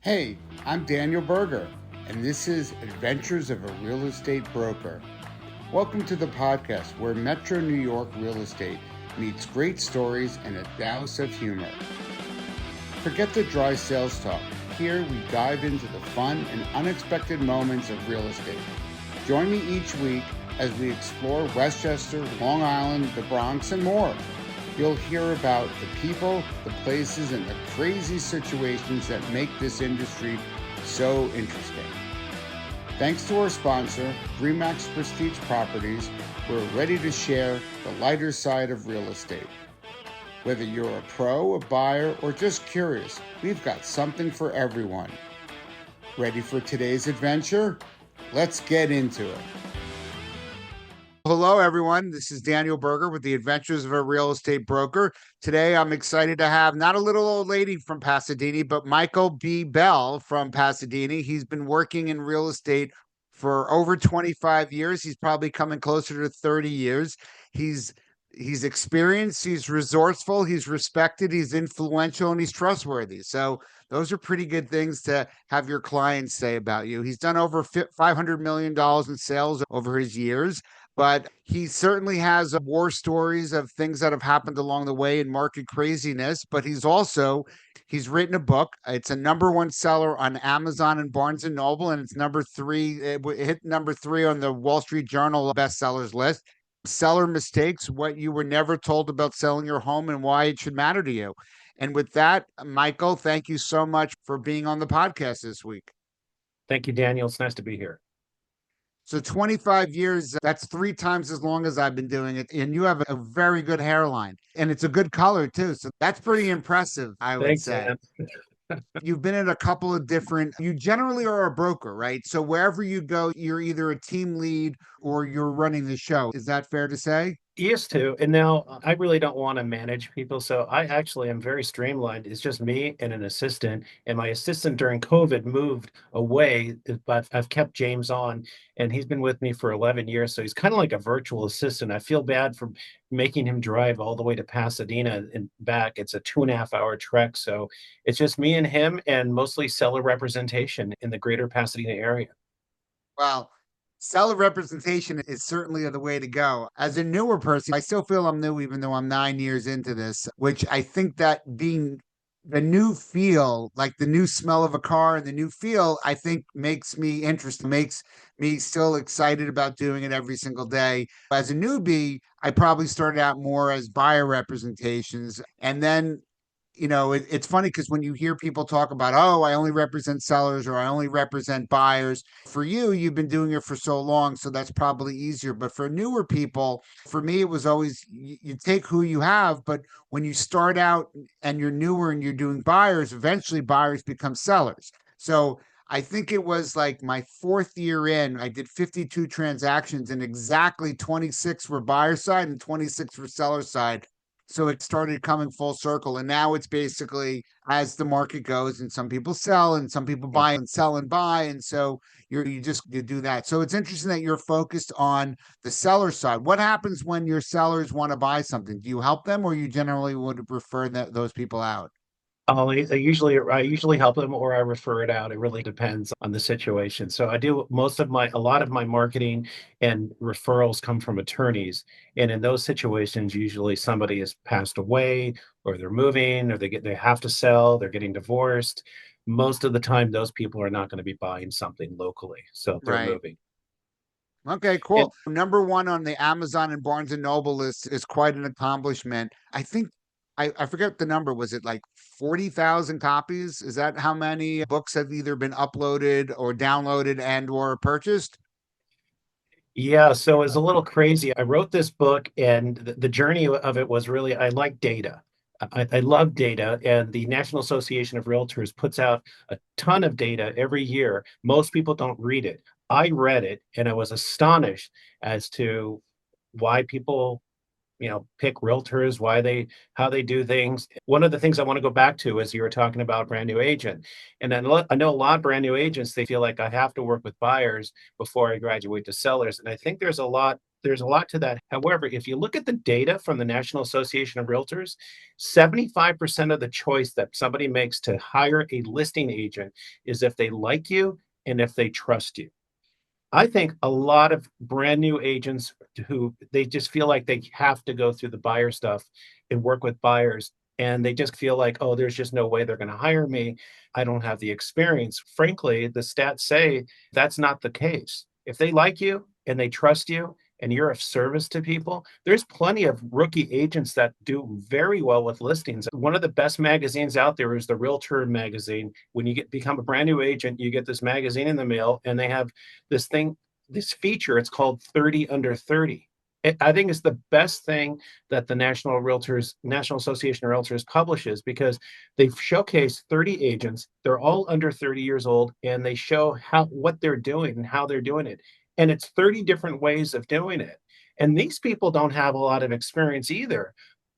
Hey, I'm Daniel Berger, and this is Adventures of a Real Estate Broker. Welcome to the podcast where Metro New York real estate meets great stories and a douse of humor. Forget the dry sales talk. Here we dive into the fun and unexpected moments of real estate. Join me each week as we explore Westchester, Long Island, the Bronx, and more. You'll hear about the people, the places, and the crazy situations that make this industry so interesting. Thanks to our sponsor, Remax Prestige Properties, we're ready to share the lighter side of real estate. Whether you're a pro, a buyer, or just curious, we've got something for everyone. Ready for today's adventure? Let's get into it. Hello, everyone. This is Daniel Berger with the Adventures of a Real Estate Broker. Today, I'm excited to have not a little old lady from Pasadena, but Michael B. Bell from Pasadena. He's been working in real estate for over 25 years. He's probably coming closer to 30 years. He's experienced, he's resourceful, he's respected, he's influential, and he's trustworthy. So those are pretty good things to have your clients say about you. He's done over $500 million in sales over his years. But he certainly has war stories of things that have happened along the way in market craziness. But he's written a book. It's a #1 seller on Amazon and Barnes and Noble, and it's it hit #3 on the Wall Street Journal bestsellers list. Seller Mistakes: What You Were Never Told About Selling Your Home and Why It Should Matter to You. And with that, Michael, thank you so much for being on the podcast this week. Thank you, Daniel. It's nice to be here. So 25 years, that's 3 times as long as I've been doing it. And you have a very good hairline, and it's a good color too. So that's pretty impressive, I would Thanks, say. man. You've been in a couple of you generally are a broker, right? So wherever you go, you're either a team lead or you're running the show. Is that fair to say? Used to, and now I really don't want to manage people. So I actually am very streamlined. It's just me and an assistant. And my assistant during COVID moved away, but I've kept James on, and he's been with me for 11 years. So he's kind of like a virtual assistant. I feel bad for making him drive all the way to Pasadena and back. It's a 2.5 hour trek. So it's just me and him, and mostly seller representation in the greater Pasadena area. Well, seller representation is certainly the way to go. As a newer person, I still feel I'm new, even though I'm 9 years into this, which I think that being the new feel, like the new smell of a car and the new feel, I think makes me interested, makes me still excited about doing it every single day. As a newbie, I probably started out more as buyer representations. And then it's funny because when you hear people talk about, oh, I only represent sellers or I only represent buyers, for you, you've been doing it for so long. So that's probably easier. But for newer people, for me, it was always you take who you have. But when you start out and you're newer and you're doing buyers, eventually buyers become sellers. So I think it was like my 4th year in, I did 52 transactions and exactly 26 were buyer side and 26 were seller side. So it started coming full circle. And now it's basically as the market goes, and some people sell and some people buy and sell and buy. And so you do that. So it's interesting that you're focused on the seller side. What happens when your sellers want to buy something? Do you help them, or you generally would refer those people out? I usually help them, or I refer it out. It really depends on the situation. So I do a lot of my marketing and referrals come from attorneys. And in those situations, usually somebody has passed away, or they're moving, or they have to sell, they're getting divorced. Most of the time, those people are not going to be buying something locally. So they're Right. moving. Okay, And cool. #1 on the Amazon and Barnes and Noble list is quite an accomplishment. I think I forget the number. Was it like 40,000 copies? Is that how many books have either been uploaded or downloaded and or purchased? yeah, so it's a little crazy. I wrote this book, and the journey of it was really, I like data. I love data, and the National Association of Realtors puts out a ton of data every year. Most people don't read it. I read it, and I was astonished as to why people pick realtors, how they do things. One of the things I want to go back to is you were talking about brand new agent. And I know a lot of brand new agents, they feel like I have to work with buyers before I graduate to sellers. And I think there's a lot There's a lot to that. However, if you look at the data from the National Association of Realtors, 75% of the choice that somebody makes to hire a listing agent is if they like you and if they trust you. I think a lot of brand new agents who they just feel like they have to go through the buyer stuff and work with buyers, and they just feel like, oh, there's just no way they're going to hire me. I don't have the experience. Frankly, the stats say that's not the case. If they like you and they trust you and you're of service to people, there's plenty of rookie agents that do very well with listings. One of the best magazines out there is the Realtor magazine. When you become a brand new agent, you get this magazine in the mail, and they have this thing, this feature, it's called 30 under 30. I think it's the best thing that the National Association of Realtors publishes, because they showcase 30 agents. They're all under 30 years old, and they show how what they're doing and how they're doing it. And it's 30 different ways of doing it. And these people don't have a lot of experience either,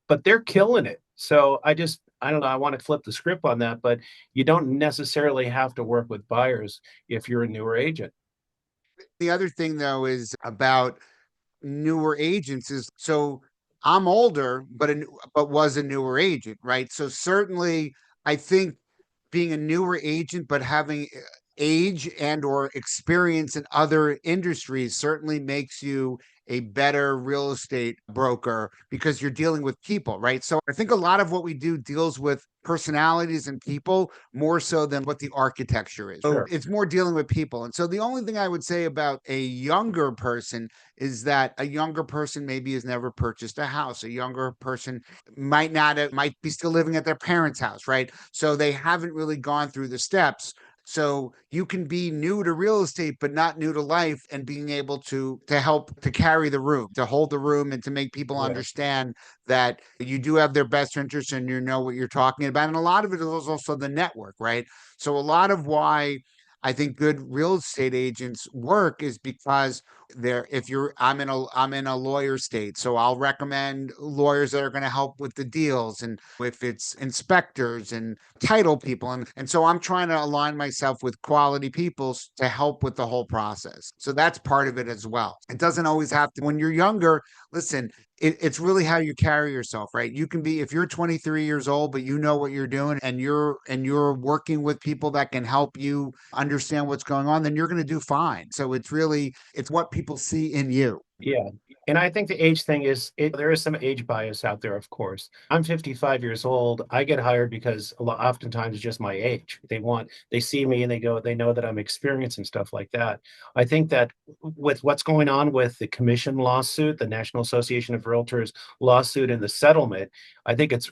but they're killing it. So I don't know, I want to flip the script on that, but you don't necessarily have to work with buyers if you're a newer agent. The other thing though is about newer agents is, so I'm older, but was a newer agent, right? So certainly, I think being a newer agent but having age and or experience in other industries certainly makes you a better real estate broker because you're dealing with people, right? So I think a lot of what we do deals with personalities and people more so than what the architecture is. So Sure. it's more dealing with people. And so the only thing I would say about a younger person is that a younger person maybe has never purchased a house. A younger person might be still living at their parents' house, right? So they haven't really gone through the steps. So you can be new to real estate, but not new to life, and being able to help to carry the room, to hold the room, and to make people Yeah. understand that you do have their best interest and you know what you're talking about. And a lot of it is also the network, right? So a lot of why I think good real estate agents work is because they're if you're I'm in a lawyer state, so I'll recommend lawyers that are going to help with the deals, and if it's inspectors and title people, and so I'm trying to align myself with quality people to help with the whole process. So that's part of it as well. It doesn't always have to when you're younger. Listen, it's really how you carry yourself, right? You can be if you're 23 years old, but you know what you're doing, and you're working with people that can help you understand what's going on, then you're going to do fine. So it's what people see in you. Yeah. And I think the age thing there is some age bias out there, of course. I'm 55 years old. I get hired because oftentimes it's just my age. They see me and they know that I'm experienced and stuff like that. I think that with what's going on with the commission lawsuit, the National Association of Realtors lawsuit and the settlement, I think it's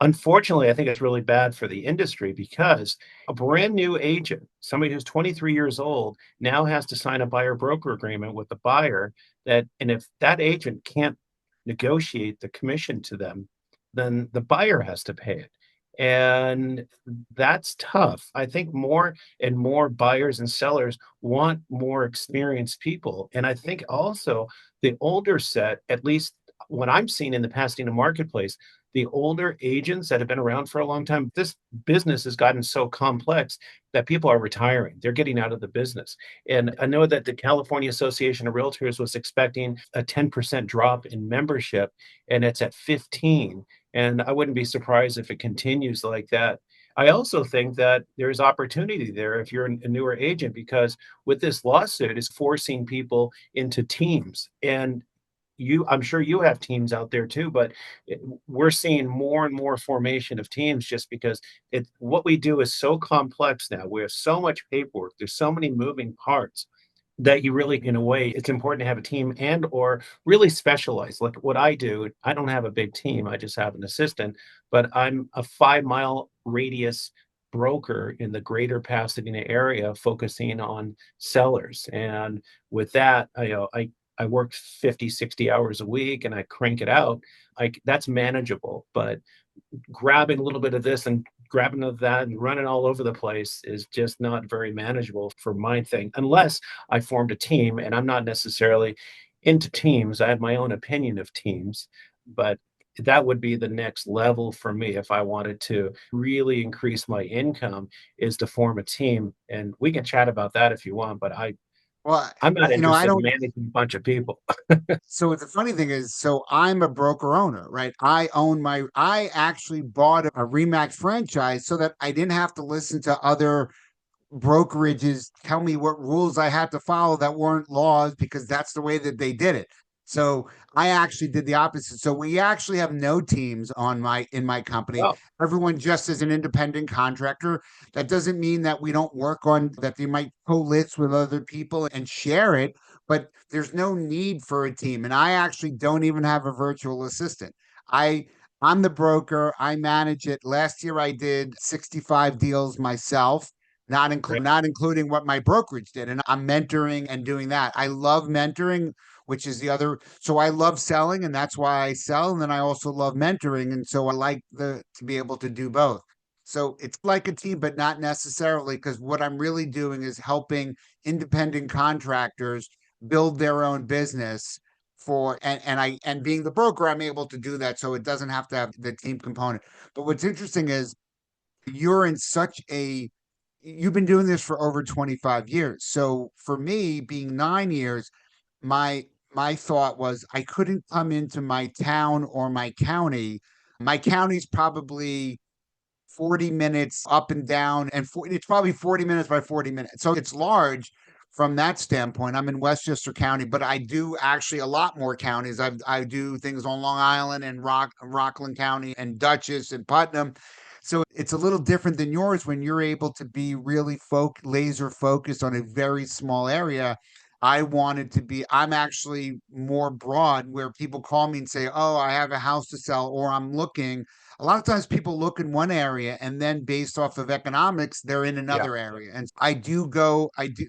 unfortunately, I think it's really bad for the industry, because a brand new agent, somebody who's 23 years old, now has to sign a buyer broker agreement with the buyer, and if that agent can't negotiate the commission to them, then the buyer has to pay it. And that's tough. I think more and more buyers and sellers want more experienced people. And I think also the older set, at least what I'm seeing in the Pasadena marketplace, the older agents that have been around for a long time, this business has gotten so complex that people are retiring. They're getting out of the business. And I know that the California Association of Realtors was expecting a 10% drop in membership, and it's at 15. And I wouldn't be surprised if it continues like that. I also think that there's opportunity there if you're a newer agent, because with this lawsuit is forcing people into teams. And I'm sure you have teams out there too, but we're seeing more and more formation of teams, just because what we do is so complex now. We have so much paperwork. There's so many moving parts that you really, in a way, it's important to have a team and or really specialize. Like what I do, I don't have a big team. I just have an assistant, but I'm a 5 mile radius broker in the greater Pasadena area, focusing on sellers. And with that, I work 50, 60 hours a week and I crank it out. That's manageable, but grabbing a little bit of this and grabbing of that and running all over the place is just not very manageable for my thing, unless I formed a team. And I'm not necessarily into teams. I have my own opinion of teams, but that would be the next level for me if I wanted to really increase my income, is to form a team. And we can chat about that if you want, but Well, I'm not I interested in don't. managing a bunch of people. So the funny thing is, so I'm a broker owner, right? I actually bought a Remax franchise so that I didn't have to listen to other brokerages tell me what rules I had to follow that weren't laws because that's the way that they did it. So I actually did the opposite. So we actually have no teams in my company. Oh, Everyone just is an independent contractor. That doesn't mean that we don't work on that they might co-list with other people and share it, but there's no need for a team. And I actually don't even have a virtual assistant. I I'm the broker. I manage it. Last year I did 65 deals myself, right. not including what my brokerage did. And I'm mentoring and doing that. I love mentoring, which is the other. So I love selling, and that's why I sell. And then I also love mentoring, and so I like the to be able to do both. So it's like a team, but not necessarily, because what I'm really doing is helping independent contractors build their own business for and being the broker, I'm able to do that. So it doesn't have to have the team component. But what's interesting is you're in such a you've been doing this for over 25 years. So for me, being 9 years, my my thought was I couldn't come into my town or my county. My county's probably 40 minutes up and down, and it's probably 40 minutes by 40 minutes. So it's large from that standpoint. I'm in Westchester County, but I do actually a lot more counties. I do things on Long Island and Rockland County and Dutchess and Putnam. So it's a little different than yours when you're able to be really laser focused on a very small area. I'm actually more broad where people call me and say, oh, I have a house to sell, or I'm looking. A lot of times people look in one area and then based off of economics, they're in Yeah. another area. And I do,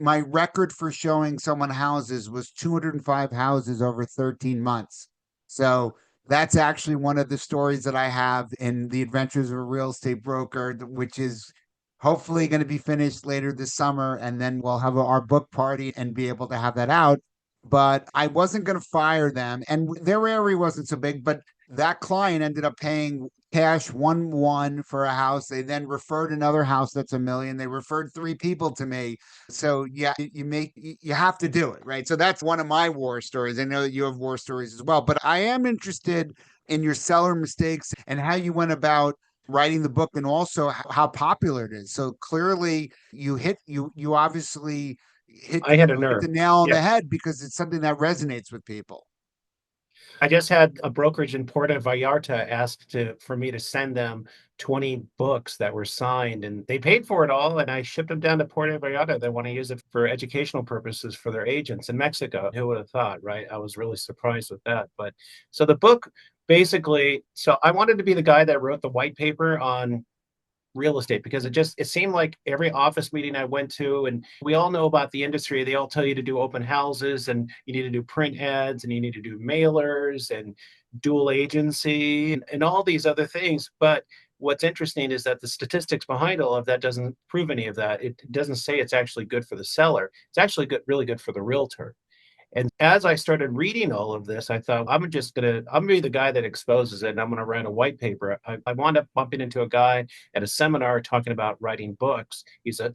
my record for showing someone houses was 205 houses over 13 months. So that's actually one of the stories that I have in The Adventures of a Real Estate Broker, which is hopefully going to be finished later this summer. And then we'll have our book party and be able to have that out. But I wasn't going to fire them. And their area wasn't so big, but that client ended up paying cash 1-1 for a house. They then referred another house that's 1 million. They referred three people to me. So yeah, you have to do it, right? So that's one of my war stories. I know that you have war stories as well, but I am interested in your seller mistakes and how you went about writing the book, and also how popular it is. So clearly you obviously I had a hit nerve. the nail on Yeah. the head because it's something that resonates with people. I just had a brokerage in Puerto Vallarta ask for me to send them 20 books that were signed, and they paid for it all, and I shipped them down to Puerto Vallarta. They want to use it for educational purposes for their agents in Mexico. Who would have thought, right? I was really surprised with that. But so the book basically, so I wanted to be the guy that wrote the white paper on real estate because it seemed like every office meeting I went to, and we all know about the industry, they all tell you to do open houses and you need to do print ads and you need to do mailers and dual agency and all these other things. But what's interesting is that the statistics behind all of that doesn't prove any of that. It doesn't say it's actually good for the seller. It's actually good, really good for the realtor. And as I started reading all of this, I thought, I'm gonna be the guy that exposes it and I'm gonna write a white paper. I wound up bumping into a guy at a seminar talking about writing books. He's a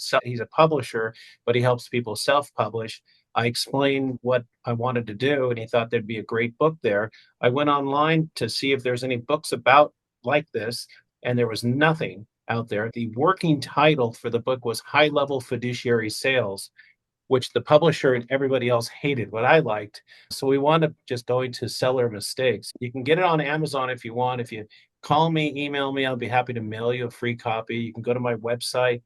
publisher, but he helps people self-publish. I explained what I wanted to do, and he thought there'd be a great book there. I went online to see if there's any books about like this, and there was nothing out there. The working title for the book was High Level Fiduciary Sales, which the publisher and everybody else hated, what I liked. So we wound up just going to Seller Mistakes. You can get it on Amazon if you want. If you call me, email me, I'll be happy to mail you a free copy. You can go to my website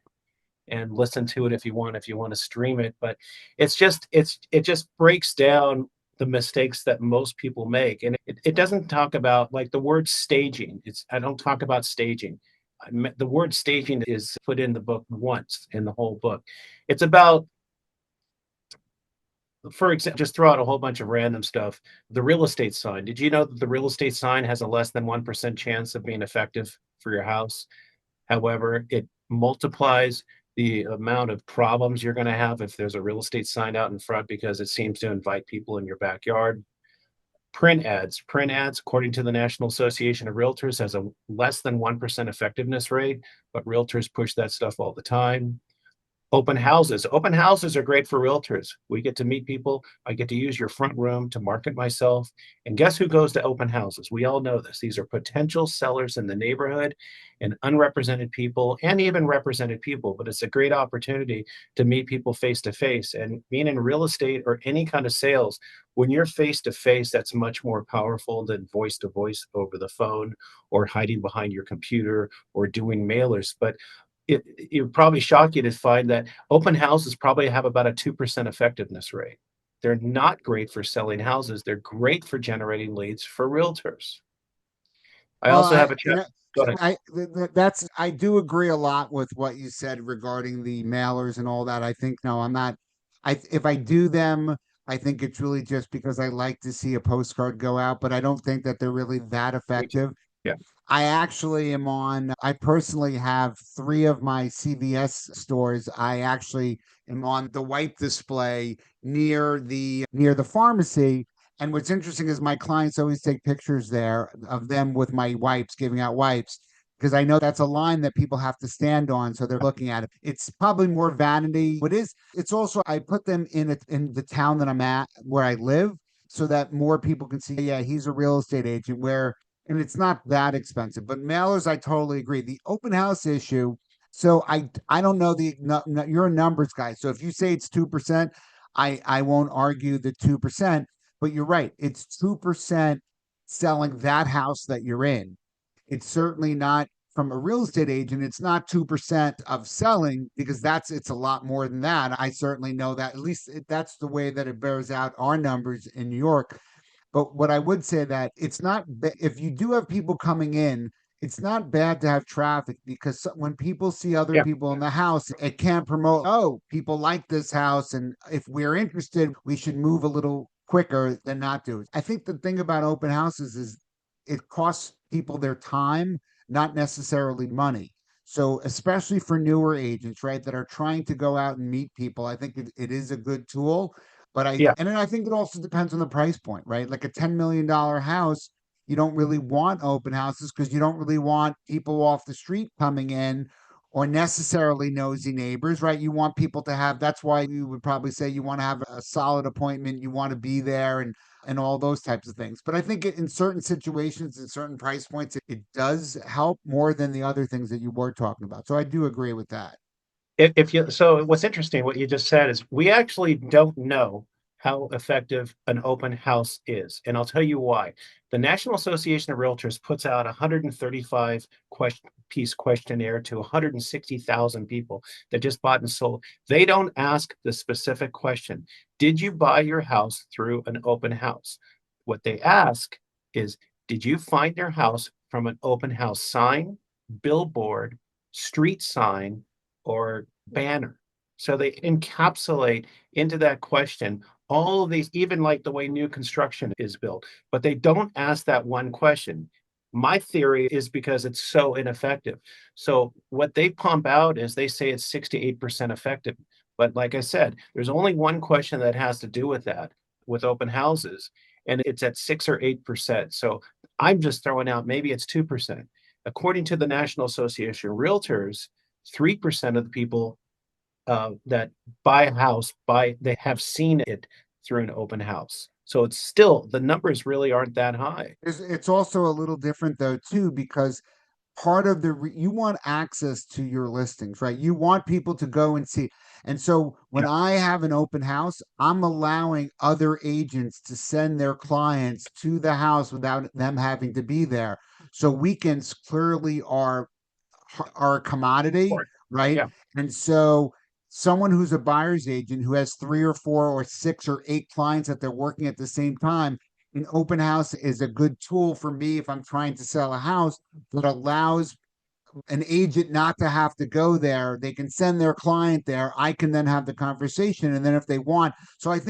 and listen to it if you want to stream it. But it just breaks down the mistakes that most people make. And it doesn't talk about like the word staging. I don't talk about staging. The word staging is put in the book once in the whole book. It's about, for example, just throw out a whole bunch of random stuff. The real estate sign. Did you know that the real estate sign has a less than 1% chance of being effective for your house? However, it multiplies the amount of problems you're going to have if there's a real estate sign out in front because it seems to invite people in your backyard. Print ads. Print ads, according to the National Association of Realtors, has a less than 1% effectiveness rate, but realtors push that stuff all the time. Open houses. Open houses are great for realtors. We get to meet people. I get to use your front room to market myself. And guess who goes to open houses? We all know this. These are potential sellers in the neighborhood and unrepresented people and even represented people. But it's a great opportunity to meet people face to face. And being in real estate or any kind of sales, when you're face to face, that's much more powerful than voice to voice over the phone or hiding behind your computer or doing mailers. But it would probably shock you to find that open houses probably have about a 2% effectiveness rate. They're not great for selling houses. They're great for generating leads for realtors. I Well, also have a chat. Go ahead. that's I do agree a lot with what you said regarding the mailers and all that. I think no, I'm not. If I do them, I think it's really just because I like to see a postcard go out, but I don't think that they're really that Me too. effective. Yeah. I actually am on, I personally have three of my CVS stores. I actually am on the wipe display near the pharmacy. And what's interesting is my clients always take pictures there of them with my wipes, giving out wipes, because I know that's a line that people have to stand on. So they're looking at it. It's probably more vanity. What is, it's also, I put them in the town that I'm at where I live so that more people can see, yeah, he's a real estate agent where and it's not that expensive. But mailers, I totally agree. The open house issue. So I don't know no, no, you're a numbers guy. So if you say it's 2%, I won't argue the 2%. But you're right. It's 2% selling that house that you're in. It's certainly not from a real estate agent. It's not 2% of selling because it's a lot more than that. I certainly know that. At least that's the way that it bears out our numbers in New York. But what I would say that it's not if you do have people coming in, it's not bad to have traffic because when people see other Yeah. people in the house, it can promote, oh, people like this house. And if we're interested, we should move a little quicker than not do. I think the thing about open houses is it costs people their time, not necessarily money. So, especially for newer agents, right, that are trying to go out and meet people, I think it is a good tool. But Yeah. and then I think it also depends on the price point, right? Like a $10 million house, you don't really want open houses because you don't really want people off the street coming in or necessarily nosy neighbors, right? You want people to have, that's why you would probably say you want to have a solid appointment, you want to be there and all those types of things. But I think in certain situations, in certain price points, it does help more than the other things that you were talking about. So I do agree with that. If you so what's interesting, what you just said is we actually don't know how effective an open house is, and I'll tell you why. The National Association of Realtors puts out a 135 piece questionnaire to 160,000 people that just bought and sold. They don't ask the specific question, did you buy your house through an open house? What they ask is, did you find your house from an open house sign, billboard, street sign, or banner? So they encapsulate into that question all of these, even like the way new construction is built, but they don't ask that one question. My theory is because it's so ineffective. So what they pump out is they say it's 6 to 8% effective. But like I said, there's only one question that has to do with that with open houses, and it's at 6 or 8%. So I'm just throwing out maybe it's 2%. According to the National Association of Realtors, 3% of the people that buy a house buy they have seen it through an open house. So it's still the numbers really aren't that high. It's also a little different though too because part of you want access to your listings, right? You want people to go and see. And so when Yeah, I have an open house, I'm allowing other agents to send their clients to the house without them having to be there. So weekends clearly are a commodity, for it. right? Yeah, And so someone who's a buyer's agent who has three or four or six or eight clients that they're working at the same time, an open house is a good tool for me if I'm trying to sell a house that allows an agent not to have to go there. They can send their client there. I can then have the conversation. And then if they want, so I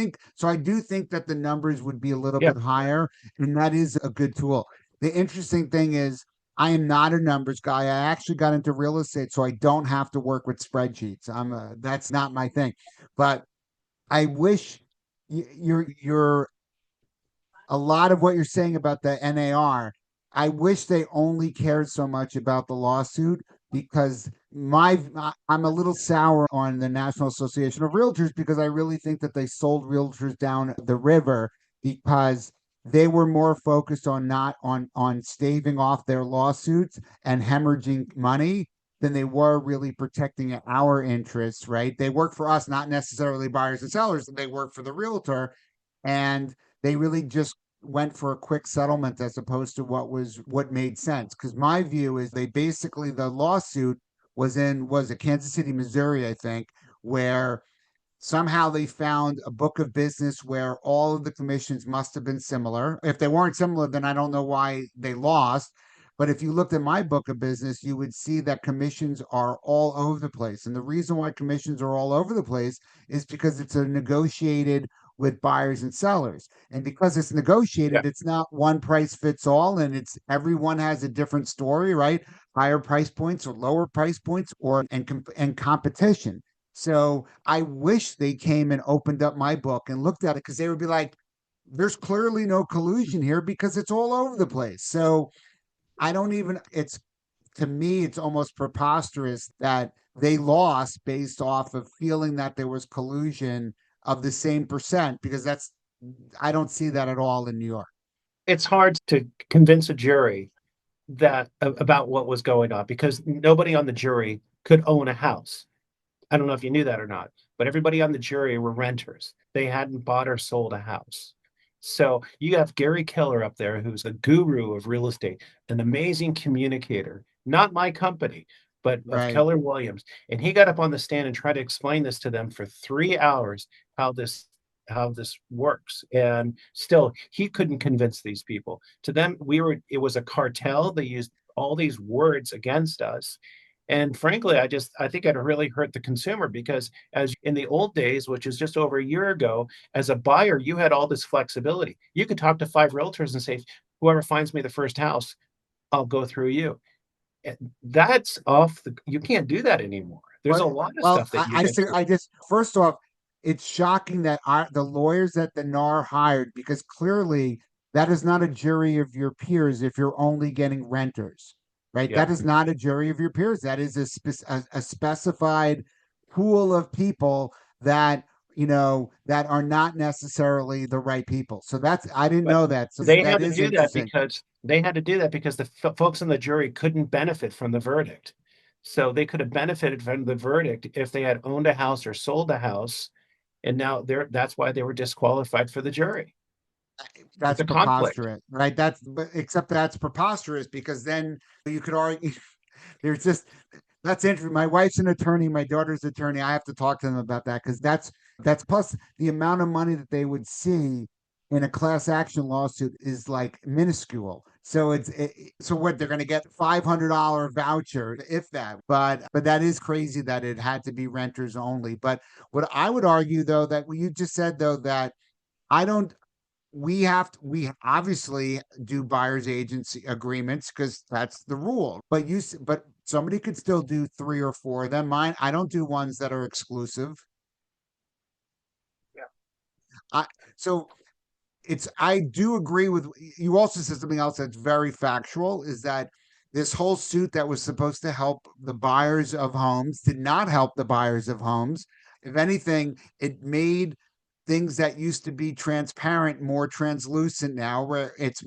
do think that the numbers would be a little yeah. bit higher. And that is a good tool. The interesting thing is, I am not a numbers guy. I actually got into real estate, so I don't have to work with spreadsheets. That's not my thing. But I wish you're a lot of what you're saying about the NAR. I wish they only cared so much about the lawsuit because I'm a little sour on the National Association of Realtors because I really think that they sold realtors down the river because they were more focused on not on staving off their lawsuits and hemorrhaging money than they were really protecting our interests, right? They work for us, not necessarily buyers and sellers. They work for the realtor, and they really just went for a quick settlement as opposed to what made sense. Because my view is they basically the lawsuit was it Kansas City, Missouri, I think, where somehow they found a book of business where all of the commissions must have been similar. If they weren't similar, then I don't know why they lost. But if you looked at my book of business, you would see that commissions are all over the place. And the reason why commissions are all over the place is because it's a negotiated with buyers and sellers. And because it's Yeah. negotiated, it's not one price fits all, and it's everyone has a different story, right? Higher price points or lower price points or and competition. So I wish they came and opened up my book and looked at it because they would be like, there's clearly no collusion here because it's all over the place. So I don't even, it's to me, it's almost preposterous that they lost based off of feeling that there was collusion of the same percent because I don't see that at all in New York. It's hard to convince a jury that about what was going on because nobody on the jury could own a house. I don't know if you knew that or not, but everybody on the jury were renters. They hadn't bought or sold a house. So you have Gary Keller up there, who's a guru of real estate, an amazing communicator, not my company, but of Right. Keller Williams. And he got up on the stand and tried to explain this to them for 3 hours, how this works. And still he couldn't convince these people. To them, it was a cartel. They used all these words against us. And frankly, I think it really hurt the consumer because as in the old days, which is just over a year ago, as a buyer, you had all this flexibility. You could talk to 5 realtors and say, "Whoever finds me the first house, I'll go through you." And that's off the you can't do that anymore. There's Well, a lot of well, stuff that you I can just, do. I just, first off, it's shocking that the lawyers that the NAR hired, because clearly that is not a jury of your peers if you're only getting renters, right? Yeah. That is not a jury of your peers. That is a specified pool of people that, that are not necessarily the right people. So I didn't But know that. So they that had to is do that interesting. because the folks in the jury couldn't benefit from the verdict. So they could have benefited from the verdict if they had owned a house or sold a house, and now that's why they were disqualified for the jury. It's That's a conflict. preposterous, right? But except that's preposterous because then you could argue there's just that's interesting. My wife's an attorney, my daughter's attorney. I have to talk to them about that because that's plus the amount of money that they would see in a class action lawsuit is like minuscule. So so what they're going to get $500 voucher if that. But that is crazy that it had to be renters only. But what I would argue though that what you just said though that I don't we obviously do buyer's agency agreements because that's the rule. But somebody could still do three or four of them. Mine, I don't do ones that are exclusive. Yeah. I so I do agree with you. Also said something else that's very factual is that this whole suit that was supposed to help the buyers of homes did not help the buyers of homes. If anything, it made things that used to be transparent more translucent now, where it's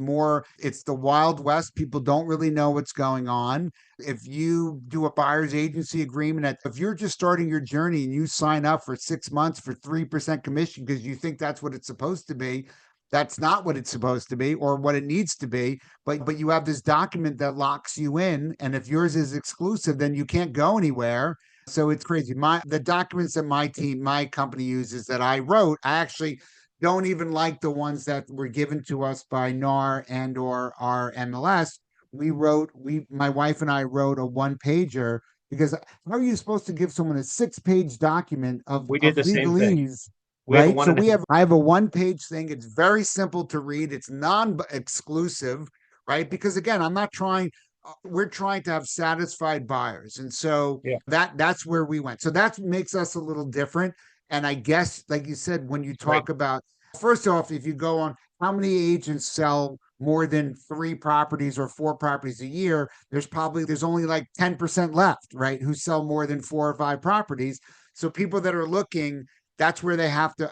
the Wild West. People don't really know what's going on. If you do a buyer's agency agreement, if you're just starting your journey and you sign up for 6 months for 3% commission because you think that's what it's supposed to be, that's not what it's supposed to be or what it needs to be. But you have this document that locks you in, and if yours is exclusive, then you can't go anywhere. So it's crazy. The documents that my company uses that I wrote, I actually don't even like the ones that were given to us by NAR and or our MLS. My wife and I wrote a one pager because how are you supposed to give someone a 6 page document We did of the same thing. legalese? We have a Right. one So and a I have a one page thing. It's very simple to read. It's non exclusive, right? Because again, we're trying to have satisfied buyers. And so yeah, that's where we went. So that makes us a little different. And I guess, like you said, when you right. talk about, first off, if you go on how many agents sell more than 3 properties or 4 properties a year, there's only like 10% left, right? Who sell more than 4 or 5 properties. So people that are looking, that's where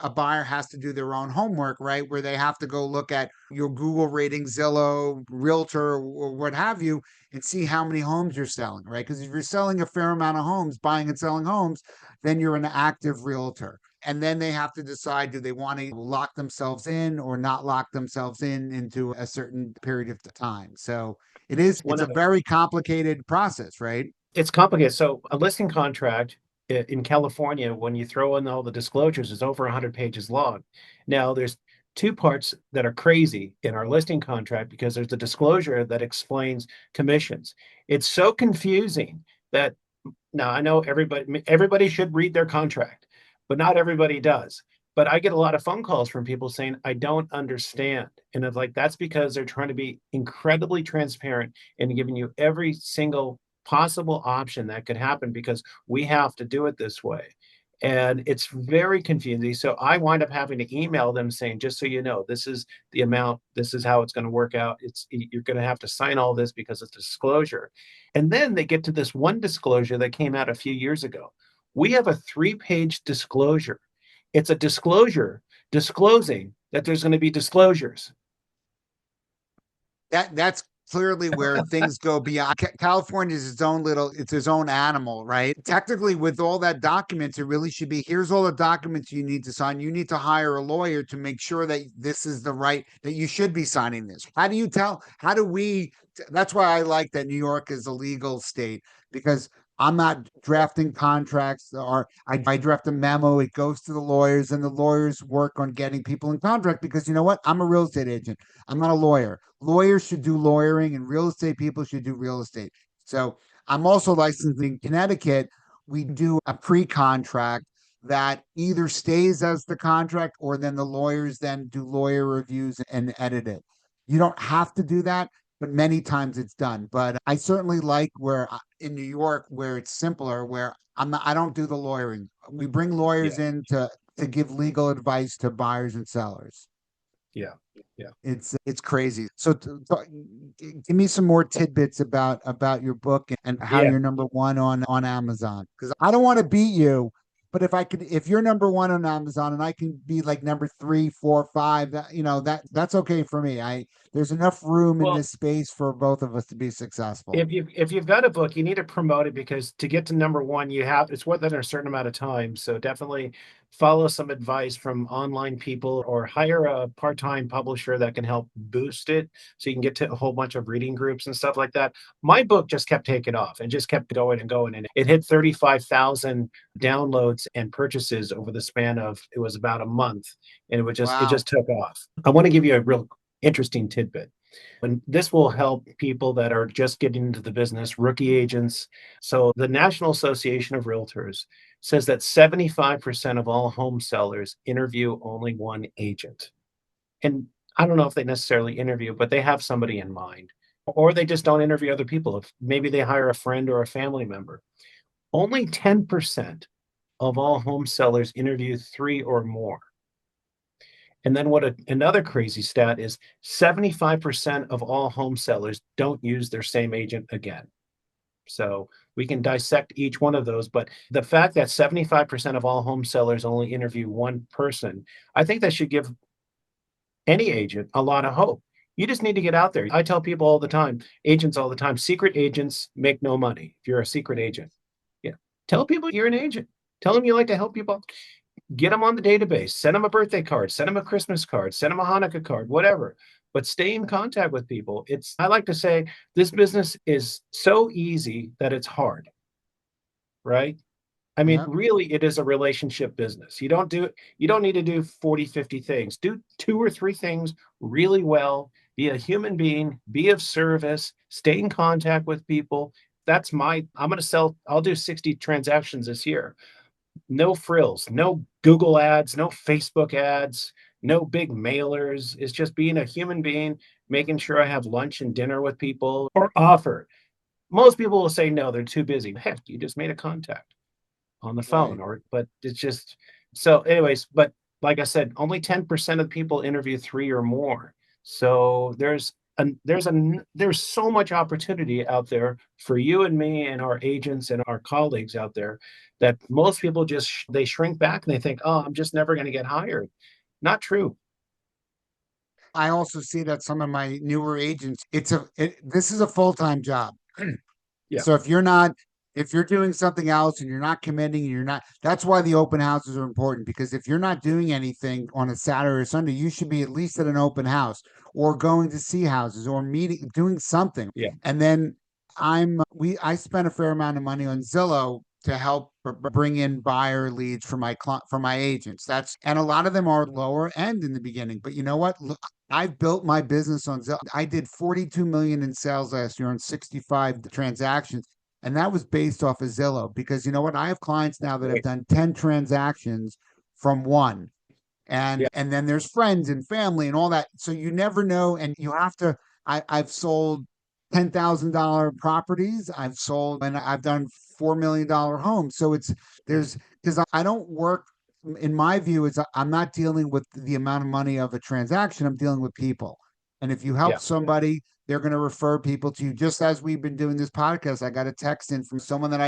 a buyer has to do their own homework, right? Where they have to go look at your Google rating, Zillow, Realtor, or what have you, and see how many homes you're selling, right? Because if you're selling a fair amount of homes, buying and selling homes, then you're an active realtor. And then they have to decide, do they want to lock themselves in or not lock themselves in into a certain period of time. So One it's a of very complicated process, right? It's complicated. So a listing contract in California, when you throw in all the disclosures, is over 100 pages long. Now, there's two parts that are crazy in our listing contract because there's the disclosure that explains commissions. It's so confusing that now I know everybody should read their contract, but not everybody does. But I get a lot of phone calls from people saying, I don't understand. And it's like, that's because they're trying to be incredibly transparent and giving you every single possible option that could happen because we have to do it this way. And it's very confusing. So I wind up having to email them saying, just so you know, this is the amount, this is how it's going to work out. You're going to have to sign all this because it's disclosure. And then they get to this one disclosure that came out a few years ago. We have a 3-page disclosure. It's a disclosure disclosing that there's going to be disclosures. That's clearly where things go beyond. California is its own animal, right? Technically, with all that documents, it really should be, here's all the documents you need to sign. You need to hire a lawyer to make sure that this is that you should be signing this. How do we, that's why I like that New York is a legal state, because I'm not drafting contracts, or I draft a memo. It goes to the lawyers, and the lawyers work on getting people in contract, because you know what? I'm a real estate agent. I'm not a lawyer. Lawyers should do lawyering, and real estate people should do real estate. So I'm also licensed in Connecticut. We do a pre-contract that either stays as the contract, or then the lawyers then do lawyer reviews and edit it. You don't have to do that, but many times it's done. But I certainly like in New York, where it's simpler, where I don't do the lawyering. We bring lawyers Yeah, in to give legal advice to buyers and sellers. yeah, yeah, It's crazy. So give me some more tidbits about your book and how yeah. you're number one on Amazon. Because I don't want to beat you, but if you're number one on Amazon and I can be like number three, four, five, that's okay for me. There's enough room in Well, this space for both of us to be successful. if you've got a book, you need to promote it because to get to number one, it's within a certain amount of time. So definitely follow some advice from online people or hire a part-time publisher that can help boost it so you can get to a whole bunch of reading groups and stuff like that. My book just kept taking off and just kept going and going. And it hit 35,000 downloads and purchases over the span of it was about a month. And it Wow. just took off. I want to give you a real interesting tidbit. And this will help people that are just getting into the business, rookie agents. So, the National Association of Realtors says that 75% of all home sellers interview only one agent. And I don't know if they necessarily interview, but they have somebody in mind, or they just don't interview other people. If maybe they hire a friend or a family member. Only 10% of all home sellers interview three or more. And then another crazy stat is 75% of all home sellers don't use their same agent again. So we can dissect each one of those, but the fact that 75% of all home sellers only interview one person, I think that should give any agent a lot of hope. You just need to get out there. I tell people all the time, agents all the time, secret agents make no money if you're a secret agent. Yeah. Tell people you're an agent. Tell them you like to help people. Get them on the database, send them a birthday card, send them a Christmas card, send them a Hanukkah card, whatever. But stay in contact with people. I like to say this business is so easy that it's hard, right? I mean, Yeah. really, it is a relationship business. You don't need to do 40, 50 things. Do two or three things really well. Be a human being, be of service, stay in contact with people. I'm going to sell, I'll do 60 transactions this year. No frills, no Google ads, no Facebook ads, no big mailers. It's just being a human being, making sure I have lunch and dinner with people or offer. Most people will say no, they're too busy. Heck, you just made a contact on the phone, Right. but it's just so anyways, but like I said, only 10% of people interview three or more. So there's so much opportunity out there for you and me and our agents and our colleagues out there that most people just they shrink back and they think, "Oh, I'm just never going to get hired." Not true. I also see that some of my newer agents, this is a full-time job. Yeah, So if you're doing something else and you're not committing, you're not, that's why the open houses are important because if you're not doing anything on a Saturday or Sunday, you should be at least at an open house or going to see houses or meeting, doing something. yeah, And then I spent a fair amount of money on Zillow to help bring in buyer leads for my agents. And a lot of them are lower end in the beginning. But you know what? Look, I've built my business on Zillow. I did 42 million in sales last year on 65 transactions. And that was based off of Zillow because you know what? I have clients now that have right. done 10 transactions from one. Yeah, And then there's friends and family and all that. So you never know. And you have to, I've sold $10,000 properties. I've sold and I've done $4 million homes. So there's because I don't work in my view is I'm not dealing with the amount of money of a transaction. I'm dealing with people. And if you help yeah, somebody, they're going to refer people to you. Just as we've been doing this podcast, I got a text in from someone that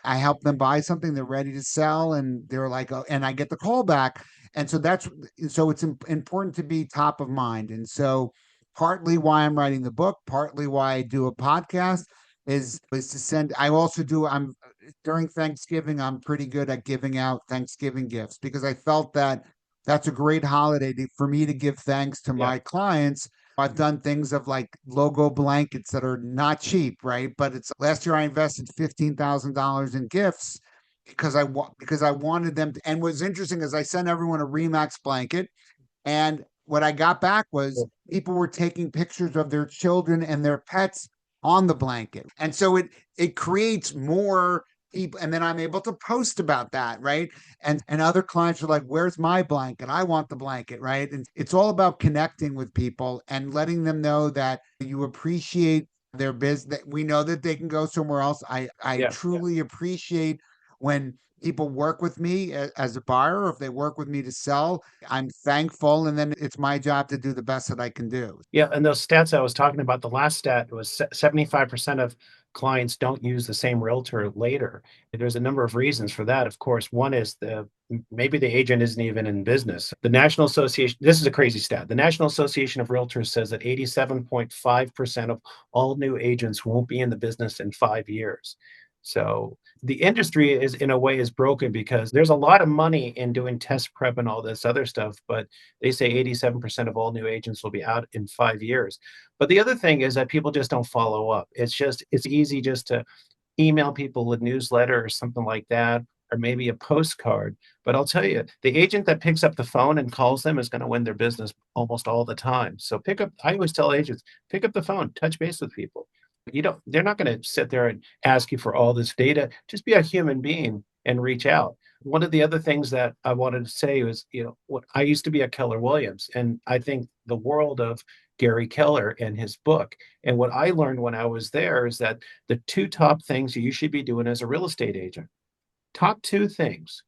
I helped them buy something. They're ready to sell, and they're like, oh, and I get the call back. And so it's important to be top of mind. And so partly why I'm writing the book, partly why I do a podcast is to send. I also do. I'm during Thanksgiving. I'm pretty good at giving out Thanksgiving gifts because I felt that that's a great holiday for me to give thanks to yeah, my clients. I've done things of like logo blankets that are not cheap, right? But it's last year I invested $15,000 in gifts because I wanted them to. And what's interesting is I sent everyone a Remax blanket, and what I got back was people were taking pictures of their children and their pets on the blanket. And so it creates more people and then I'm able to post about that, right? And other clients are like, "Where's my blanket? I want the blanket," right? And it's all about connecting with people and letting them know that you appreciate their business. We know that they can go somewhere else. I yeah. truly appreciate when people work with me as a buyer or if they work with me to sell. I'm thankful, and then it's my job to do the best that I can do. Yeah, and those stats I was talking about, the last stat was 75% of clients don't use the same realtor later. There's a number of reasons for that. Of course, one is maybe the agent isn't even in business. The National Association, this is a crazy stat. The National Association of Realtors says that 87.5% of all new agents won't be in the business in 5 years. So the industry is in a way is broken because there's a lot of money in doing test prep and all this other stuff, but they say 87% of all new agents will be out in 5 years. But the other thing is that people just don't follow up. It's easy just to email people a newsletter or something like that, or maybe a postcard. But I'll tell you, the agent that picks up the phone and calls them is going to win their business almost all the time. So I always tell agents, pick up the phone, touch base with people. They're not going to sit there and ask you for all this data. Just be a human being and reach out. One of the other things that I wanted to say was, what I used to be a Keller Williams, and I think the world of Gary Keller and his book. And what I learned when I was there is that the two top things you should be doing as a real estate agent, top two things: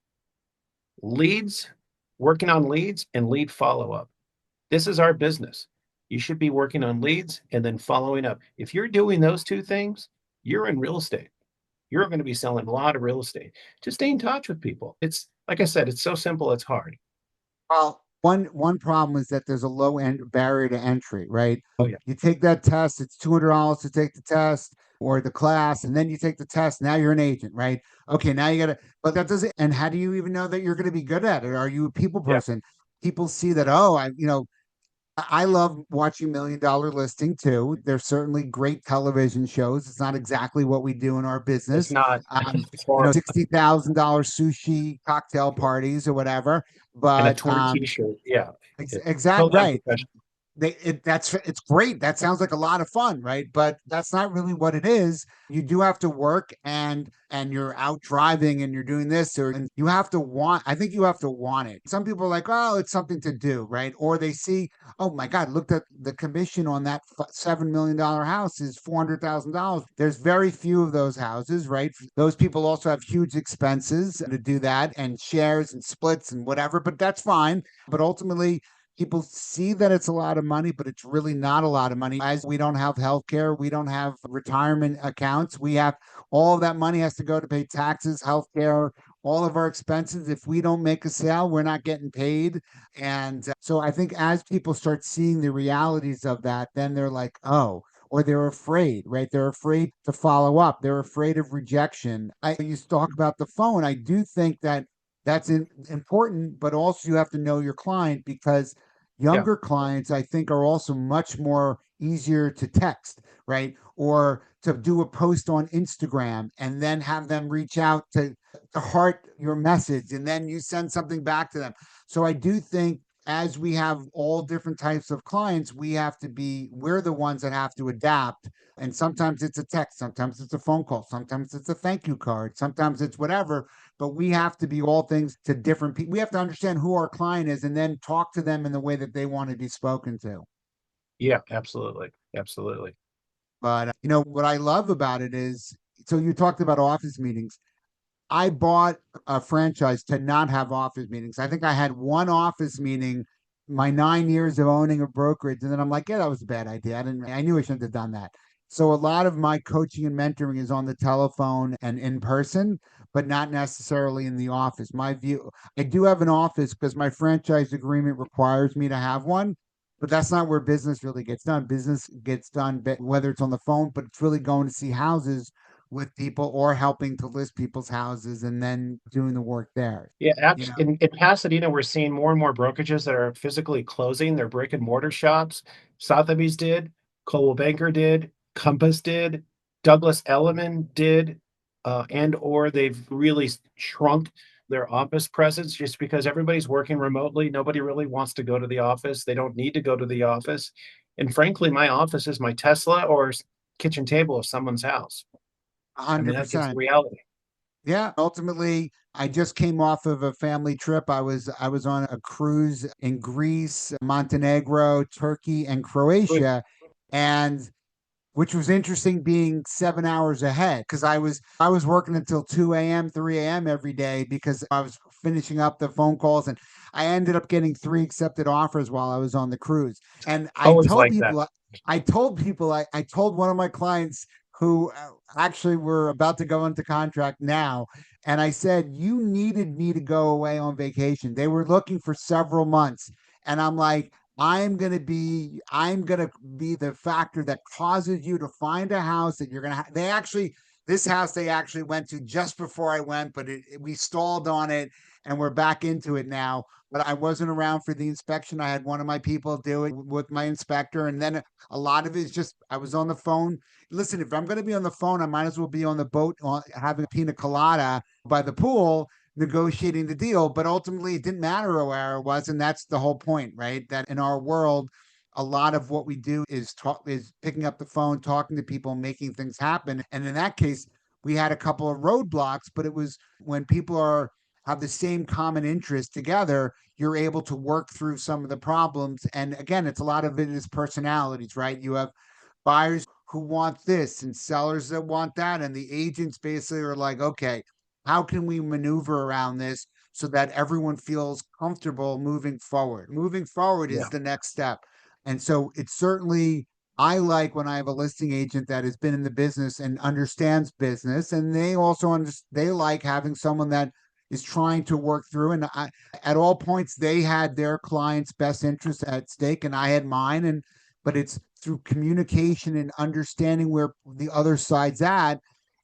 leads, working on leads, and lead follow up. This is our business. You should be working on leads and then following up. If you're doing those two things, you're in real estate. You're going to be selling a lot of real estate. Just stay in touch with people. It's like I said, it's so simple, it's hard. Well, one problem is that there's a low end barrier to entry, right? Oh, yeah. You take that test, it's $200 to take the test or the class, and then you take the test. Now you're an agent, right? Okay, now you got to, but that doesn't, and how do you even know that you're going to be good at it? Are you a people Yeah. person? People see that, oh, I love watching $1 Million Listing too. There's certainly great television shows. It's not exactly what we do in our It's business. not. It's horrible. $60,000 sushi cocktail parties or whatever. And a But torn t-shirt. Yeah. exact Totally right. unprofessional. It's great. That sounds like a lot of fun, right? But that's not really what it is. You do have to work and you're out driving and you're doing this or and you have to want I think you have to want it. Some people are like, "Oh, it's something to do," right? Or they see, "Oh my God, look at the commission on that $7 million house is $400,000." There's very few of those houses, right? Those people also have huge expenses to do that and shares and splits and whatever, but that's fine. But ultimately people see that it's a lot of money, but it's really not a lot of money. As we don't have healthcare, we don't have retirement accounts. We have all of that money has to go to pay taxes, healthcare, all of our expenses. If we don't make a sale, we're not getting paid. And so I think as people start seeing the realities of that, then they're like, oh, or they're afraid, right? They're afraid to follow up. They're afraid of rejection. I used to talk about the phone. I do think that important, but also you have to know your client because Yeah. younger clients, I think, are also much more easier to text, right? Or to do a post on Instagram and then have them reach out to heart your message and then you send something back to them. So I do think as we have all different types of clients, we're the ones that have to adapt. And sometimes it's a text, sometimes it's a phone call, sometimes it's a thank you card, sometimes it's whatever. But we have to be all things to different people. We have to understand who our client is and then talk to them in the way that they want to be spoken to. Yeah, absolutely. Absolutely. But, what I love about it is so you talked about office meetings. I bought a franchise to not have office meetings. I think I had one office meeting my 9 years of owning a brokerage, and then I'm like, yeah, that was a bad idea. I knew I shouldn't have done that. So a lot of my coaching and mentoring is on the telephone and in person, but not necessarily in the office. My view, I do have an office because my franchise agreement requires me to have one, but that's not where business really gets done. Business gets done, whether it's on the phone, but it's really going to see houses with people or helping to list people's houses and then doing the work there. Yeah, You know, in Pasadena, we're seeing more and more brokerages that are physically closing their brick and mortar shops. Sotheby's did, Coldwell Banker did, Compass did, Douglas Elliman did, and or they've really shrunk their office presence just because everybody's working remotely. Nobody really wants to go to the office. They don't need to go to the office. And frankly, my office is my Tesla or kitchen table of someone's house. a I mean, hundred that's just the percent. reality. Yeah. Ultimately, I just came off of a family trip. I was on a cruise in Greece, Montenegro, Turkey, and Croatia. And which was interesting being 7 hours ahead because I was working until 2 a.m., 3 a.m. every day because I was finishing up the phone calls and I ended up getting three accepted offers while I was on the cruise. And Always like that. I told one of my clients who actually were about to go into contract now. And I said, you needed me to go away on vacation. They were looking for several months. And I'm like, I'm gonna be the factor that causes you to find a house that you're gonna they actually this house they actually went to just before I went, but we stalled on it and we're back into it now. But I wasn't around for the inspection. I had one of my people do it with my inspector, and then a lot of it is just I was on the phone. Listen, if I'm going to be on the phone, I might as well be on the boat having a pina colada by the pool negotiating the deal, but ultimately it didn't matter where it was, and that's the whole point, right? That in our world, a lot of what we do is picking up the phone, talking to people, making things happen. And in that case, we had a couple of roadblocks, but it was when people have the same common interest together, you're able to work through some of the problems. And again, it's a lot of it is personalities, right? You have buyers who want this and sellers that want that. And the agents basically are like, okay, how can we maneuver around this so that everyone feels comfortable moving forward? Moving forward is Yeah. the next step. And so it's certainly, I like when I have a listing agent that has been in the business and understands business. And they also they like having someone that is trying to work through. And at all points, they had their client's best interest at stake, and I had mine. But it's through communication and understanding where the other side's at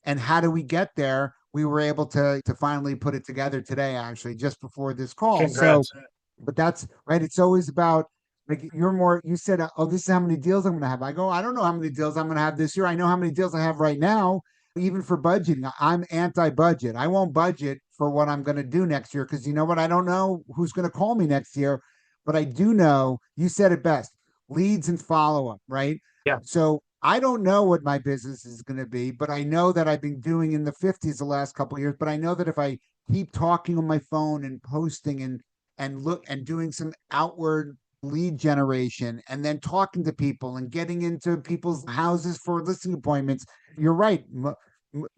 and how do we get there. We were able to finally put it together today, actually, just before this call. So, Congrats. but that's right. It's always about like you said, oh, this is how many deals I'm going to have. I go, I don't know how many deals I'm going to have this year. I know how many deals I have right now, even for budgeting. I'm anti budget. I won't budget for what I'm going to do next year because you know what? I don't know who's going to call me next year, but I do know you said it best, leads and follow up, right? Yeah. So I don't know what my business is going to be, but I know that I've been doing in the 50s the last couple of years. But I know that if I keep talking on my phone and posting and look and doing some outward lead generation and then talking to people and getting into people's houses for listing appointments, you're right.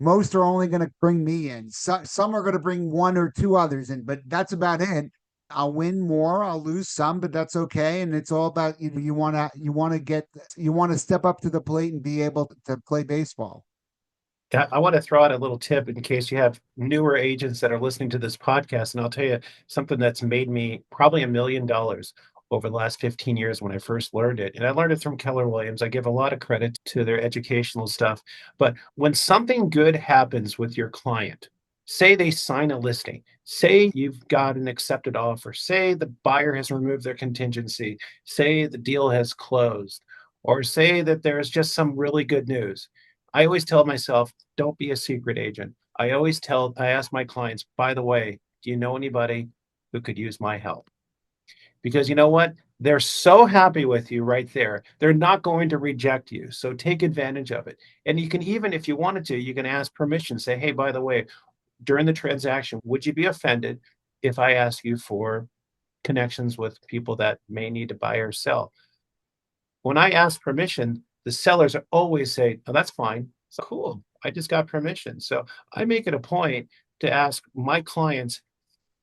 Most are only going to bring me in. Some are going to bring one or two others in, but that's about it. I'll win more, I'll lose some, but that's okay. And it's all about you want to step up to the plate and be able to play baseball. I want to throw out a little tip in case you have newer agents that are listening to this podcast. And I'll tell you something that's made me probably $1 million over the last 15 years when I first learned it. And I learned it from Keller Williams. I give a lot of credit to their educational stuff. But when something good happens with your client, say they sign a listing, say you've got an accepted offer, say the buyer has removed their contingency, say the deal has closed, or say that there's just some really good news. I always tell myself, don't be a secret agent. I ask my clients, by the way, do you know anybody who could use my help? Because you know what? They're so happy with you right there. They're not going to reject you. So take advantage of it. And you can even, if you wanted to, you can ask permission, say, hey, by the way, during the transaction, would you be offended if I ask you for connections with people that may need to buy or sell? When I ask permission, the sellers are always say, "Oh, that's fine. So cool. I just got permission." So I make it a point to ask my clients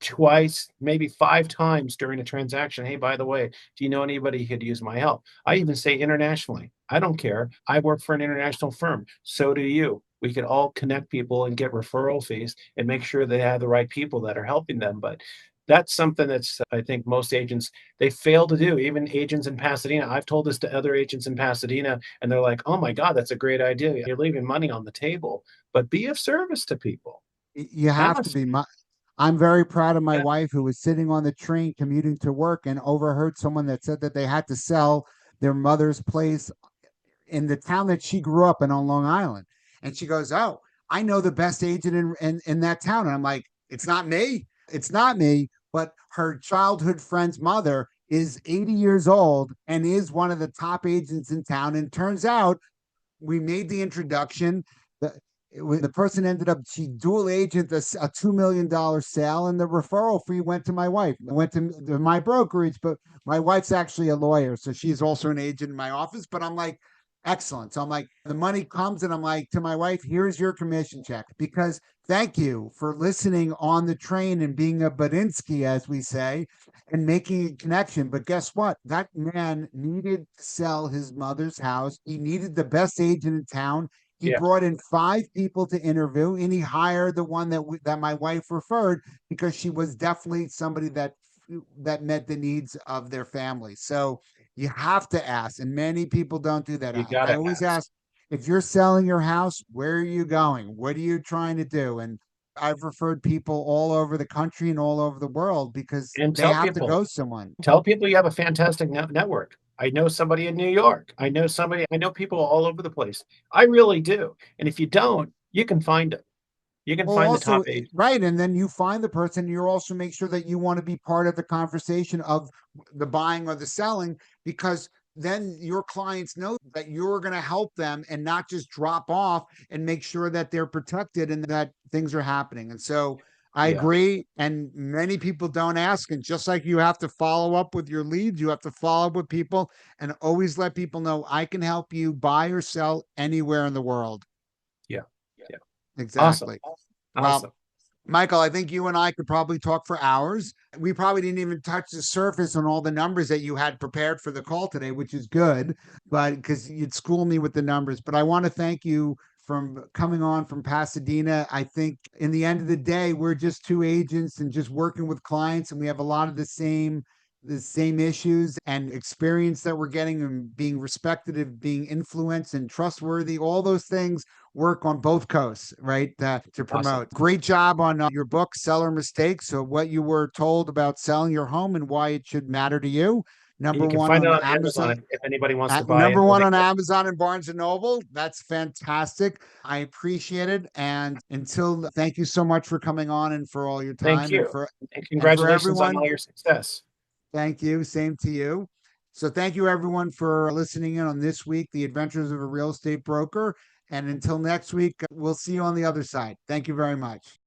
twice, maybe 5 times during a transaction, "Hey, by the way, do you know anybody who could use my help?" I even say internationally. I don't care. I work for an international firm. So do you. We could all connect people and get referral fees and make sure they have the right people that are helping them. But that's something that's I think most agents they fail to do. Even agents in Pasadena. I've told this to other agents in Pasadena, and they're like, "Oh my God, that's a great idea. You're leaving money on the table, but be of service to people." You have to Ask. be. I'm very proud of my Yeah, wife who was sitting on the train commuting to work and overheard someone that said that they had to sell their mother's place in the town that she grew up in on Long Island. And she goes, "Oh, I know the best agent in that town." And I'm like, "It's not me. It's not me." But her childhood friend's mother is 80 years old and is one of the top agents in town. And turns out we made the introduction. The, the person ended up, she dual agent a $2 million sale, and the referral fee went to my wife. It went to my brokerage, but my wife's actually a lawyer, so she's also an agent in my office. But I'm like, excellent. So I'm like, the money comes, and I'm like to my wife, here's your commission check, because thank you for listening on the train and being a Badinsky, as we say, and making a connection. But guess what? That man needed to sell his mother's house. He needed the best agent in town. He yeah, brought in 5 people to interview, and he hired the one that my wife referred, because she was definitely somebody that met the needs of their family. So you have to ask, and many people don't do that. you I gotta always ask. ask, if you're selling your house, where are you going? What are you trying to do? And I've referred people all over the country and all over the world because And they have to go someone. tell people you have a fantastic network. I know somebody in New York. I know people all over the place. I really do. And if you don't, you can find them. You can Well, find the also, top agent. right. And then you find the person, you also make sure that you want to be part of the conversation of the buying or the selling, because then your clients know that you're going to help them and not just drop off, and make sure that they're protected and that things are happening. And so I Yeah, agree. And many people don't ask. And just like you have to follow up with your leads, you have to follow up with people and always let people know, I can help you buy or sell anywhere in the world. yeah, yeah. Awesome. Exactly. Well, Awesome. Michael, I think you and I could probably talk for hours. We probably didn't even touch the surface on all the numbers that you had prepared for the call today, which is good, but because you'd school me with the numbers. But I want to thank you from coming on from Pasadena. I think in the end of the day, we're just two agents and just working with clients, and we have a lot of the same issues and experience that we're getting, and being respected and being influenced and trustworthy. All those things work on both coasts, right? To Awesome. promote. Great job on your book, Seller Mistakes. So, what you were told about selling your home and why it should matter to you. You Number can one find it on on Amazon. Amazon if anybody wants to At buy number it or one they on get. Amazon and Barnes and Noble. That's fantastic. I appreciate it. And thank you so much for coming on and for all your Thank time, and you. for And congratulations on everyone. all your success. Thank you. Same to you. So thank you everyone for listening in on this week, The Adventures of a Real Estate Broker. And until next week, we'll see you on the other side. Thank you very much.